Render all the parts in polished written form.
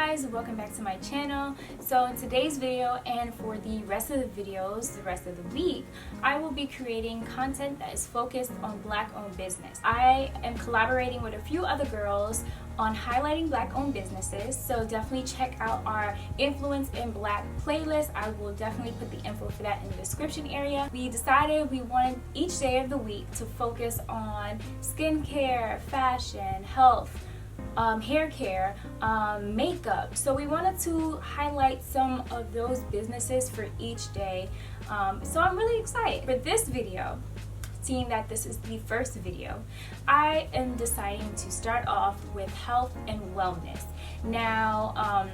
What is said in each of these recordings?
guys, welcome back to my channel. So in today's video and for the rest of the videos, the rest of the week, I will be creating content that is focused on Black-owned business. I am collaborating with a few other girls on highlighting Black-owned businesses, so definitely check out our Influence in Black playlist. I will definitely put the info for that in the description area. We decided we wanted each day of the week to focus on skincare, fashion, health, hair care, makeup. So we wanted to highlight some of those businesses for each day. So I'm really excited. For this video, seeing that this is the first video, I am deciding to start off with health and wellness. Now,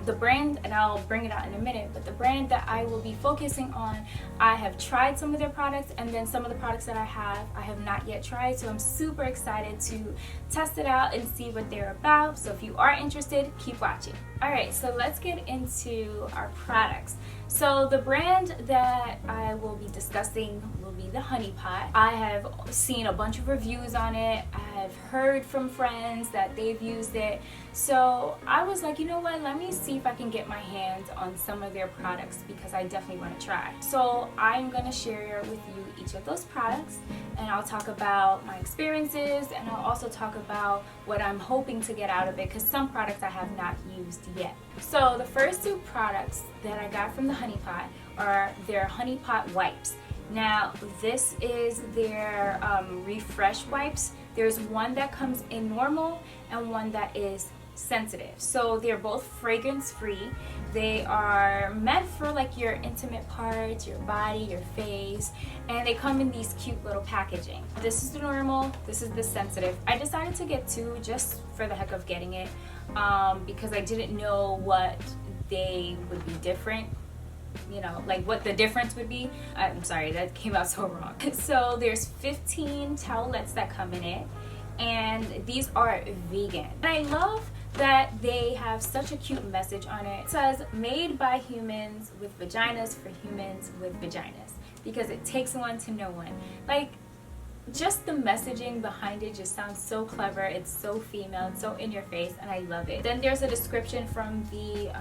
the brand, and I'll bring it out in a minute, but the brand that I will be focusing on, I have tried some of their products, and then some of the products that I have not yet tried, so I'm super excited to test it out and see what they're about. So if you are interested, keep watching. Alright, so let's get into our products. So the brand that I will be discussing will be the Honey Pot. I have seen a bunch of reviews on it. I've heard from friends that they've used it. So I was like, you know what, let me see if I can get my hands on some of their products because I definitely want to try. So I'm going to share with you each of those products, and I'll talk about my experiences, and I'll also talk about what I'm hoping to get out of it because some products I have not used yet. So the first two products that I got from the Honey Pot are their Honey Pot wipes. Now this is their refresh wipes. There's one that comes in normal and one that is sensitive. So they're both fragrance free. They are meant for like your intimate parts, your body, your face, and they come in these cute little packaging. This is the normal, this is the sensitive. I decided to get two just for the heck of getting it because I didn't know what they would be different, you know, like what the difference would be. I'm sorry, that came out so wrong. So there's 15 towelettes that come in it, and these are vegan. And I love that they have such a cute message on it. It says made by humans with vaginas for humans with vaginas, because it takes one to know one. Like, just the messaging behind it just sounds so clever. It's so female, it's so in your face, and I love it. Then there's a description from the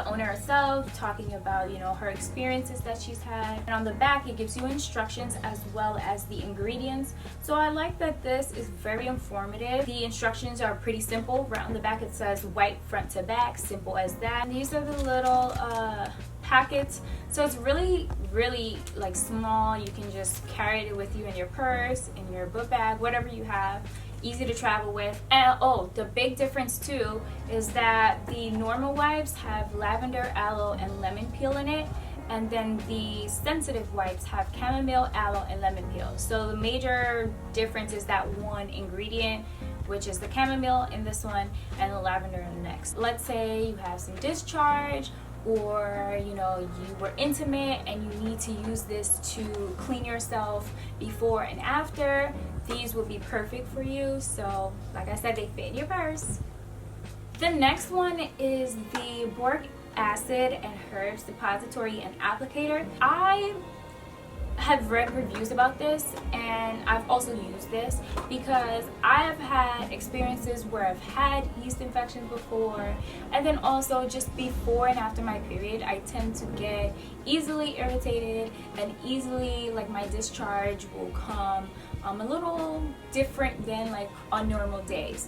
owner herself talking about, you know, her experiences that she's had, and on the back it gives you instructions as well as the ingredients. So I like that this is very informative. The instructions are pretty simple. Right on the back it says wipe front to back, simple as that. And these are the little packets, so it's really like small. You can just carry it with you in your purse, in your book bag, whatever you have. Easy to travel with. And oh, the big difference too is that the normal wipes have lavender, aloe, and lemon peel in it, and then the sensitive wipes have chamomile, aloe, and lemon peel. So the major difference is that one ingredient, which is the chamomile in this one and the lavender in the next. Let's say you have some discharge, or you know, you were intimate and you need to use this to clean yourself before and after. These will be perfect for you. So like I said, they fit in your purse. The next one is the boric acid and herbs depository and applicator. I have read reviews about this, and I've also used this because I have had experiences where I've had yeast infections before, and then also just before and after my period I tend to get easily irritated, and easily like my discharge will come a little different than like on normal days.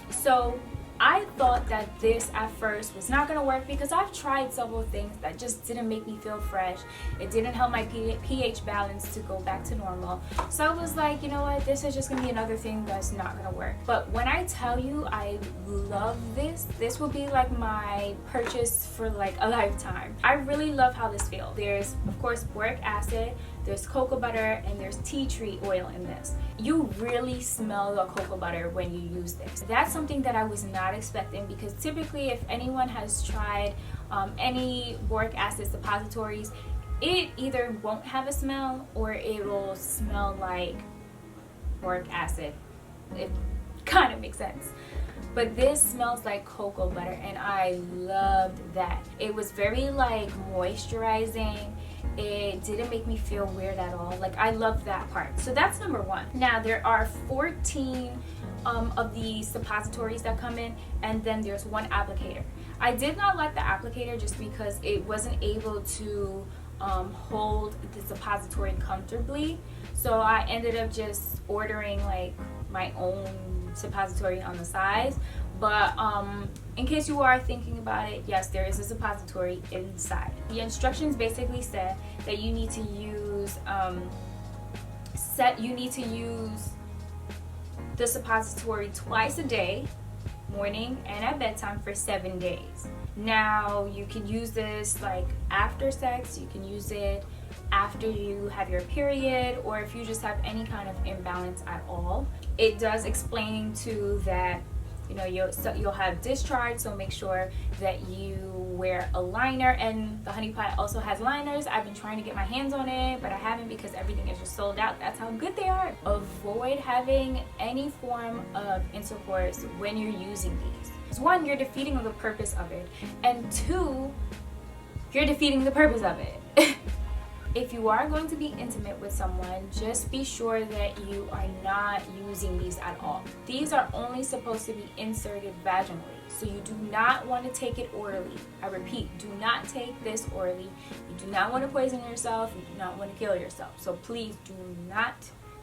So I thought that this at first was not going to work because I've tried several things that just didn't make me feel fresh. It didn't help my pH balance to go back to normal. So I was like, you know what, this is just going to be another thing that's not going to work. But when I tell you I love this, this will be like my purchase for like a lifetime. I really love how this feels. There's of course boric acid, there's cocoa butter, and there's tea tree oil in this. You really smell the cocoa butter when you use this. That's something that I was not expecting, because typically if anyone has tried any boric acid suppositories, it either won't have a smell or it will smell like boric acid. It kind of makes sense. But this smells like cocoa butter, and I loved that. It was very like moisturizing. It didn't make me feel weird at all. Like, I love that part. So that's number one. Now there are 14 of the suppositories that come in, and then there's one applicator. I did not like the applicator just because it wasn't able to hold the suppository comfortably, so I ended up just ordering like my own suppository on the sides. But in case you are thinking about it, yes, there is a suppository inside. The instructions basically said that you need to use the suppository twice a day, morning and at bedtime, for 7 days. Now you can use this like after sex, you can use it after you have your period, or if you just have any kind of imbalance at all. It does explain too that you'll have discharge, so make sure that you wear a liner, and the honey pot also has liners. I've been trying to get my hands on it, but I haven't because everything is just sold out. That's how good they are. Avoid having any form of intercourse when you're using these. One, you're defeating the purpose of it, and two, you're defeating the purpose of it. If you are going to be intimate with someone, just be sure that you are not using these at all. These are only supposed to be inserted vaginally, so you do not want to take it orally. I repeat, do not take this orally. You do not want to poison yourself. You do not want to kill yourself. So please do not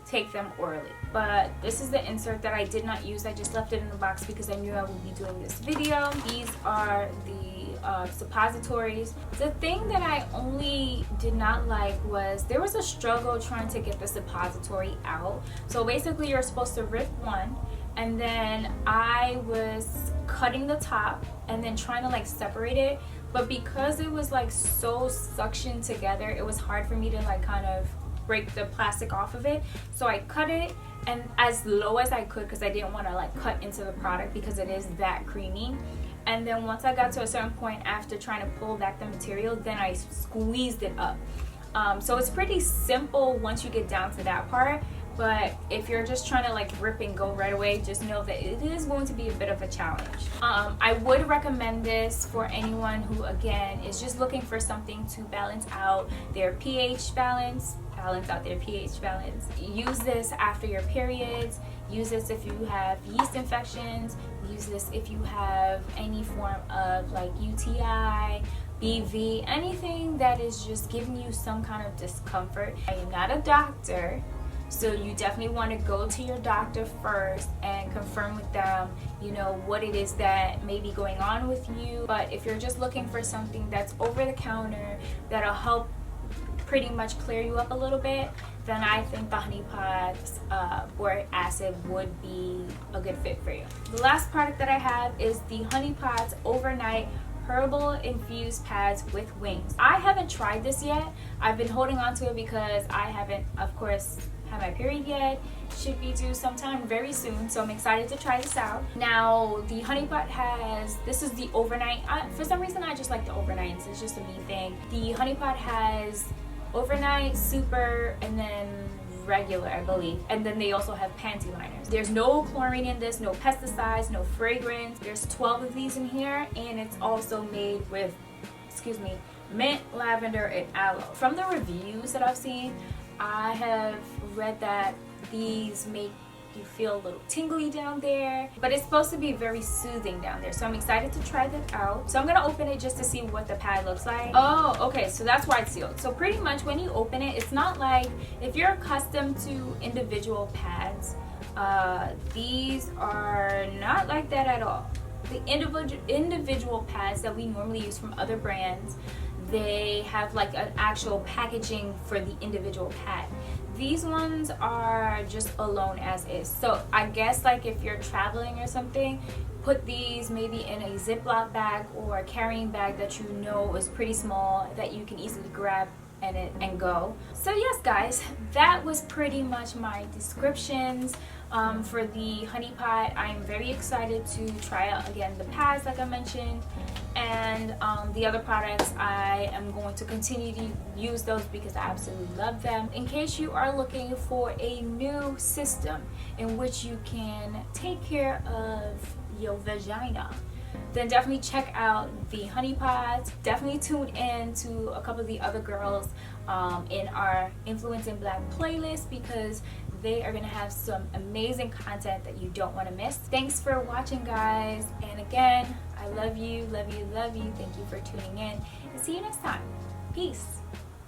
take them orally. But this is the insert that I did not use. I just left it in the box because I knew I would be doing this video. These are the suppositories. The thing that I only did not like was there was a struggle trying to get the suppository out. So basically you're supposed to rip one, and then I was cutting the top and then trying to like separate it, but because it was like so suctioned together, it was hard for me to like kind of break the plastic off of it. So I cut it and as low as I could because I didn't want to like cut into the product because it is that creamy. And then once I got to a certain point after trying to pull back the material, then I squeezed it up. So it's pretty simple once you get down to that part. But if you're just trying to like rip and go right away, just know that it is going to be a bit of a challenge. I would recommend this for anyone who, again, is just looking for something to balance out their pH balance, Use this after your periods. Use this if you have yeast infections. Use this if you have any form of like UTI, BV, anything that is just giving you some kind of discomfort. I am not a doctor, so you definitely want to go to your doctor first and confirm with them, what it is that may be going on with you. But if you're just looking for something that's over the counter that'll help pretty much clear you up a little bit, then I think the honey pot's boric acid would be a good fit for you. The last product that I have is the honey pot's overnight herbal infused pads with wings. I haven't tried this yet. I've been holding on to it because I haven't, of course, had my period yet. Should be due sometime very soon, so I'm excited to try this out. Now the honey pot this is the overnight. For some reason I just like the overnights. It's just a me thing. The honey pot has overnight, super, and then regular, I believe. And then they also have panty liners. There's no chlorine in this, no pesticides, no fragrance. There's 12 of these in here, and it's also made with, mint, lavender, and aloe. From the reviews that I've seen, I have read that these make you feel a little tingly down there, but it's supposed to be very soothing down there, so I'm excited to try that out. So I'm gonna open it just to see what the pad looks like. Oh, okay, so that's why it's sealed. So pretty much when you open it, it's not like, if you're accustomed to individual pads, these are not like that at all. The individual pads that we normally use from other brands, they have like an actual packaging for the individual pad. These ones are just alone as is. So I guess like if you're traveling or something, put these maybe in a Ziploc bag or a carrying bag that you know is pretty small, that you can easily grab and go. So yes guys, that was pretty much my descriptions for the honey pot. I am very excited to try out again the pads like I mentioned, and the other products I am going to continue to use those because I absolutely love them. In case you are looking for a new system in which you can take care of your vagina, then definitely check out the honey pots. Definitely tune in to a couple of the other girls in our Influencing Black playlist, because They are going to have some amazing content that you don't want to miss. Thanks for watching, guys. And again, I love you, love you, love you. Thank you for tuning in. And see you next time. Peace.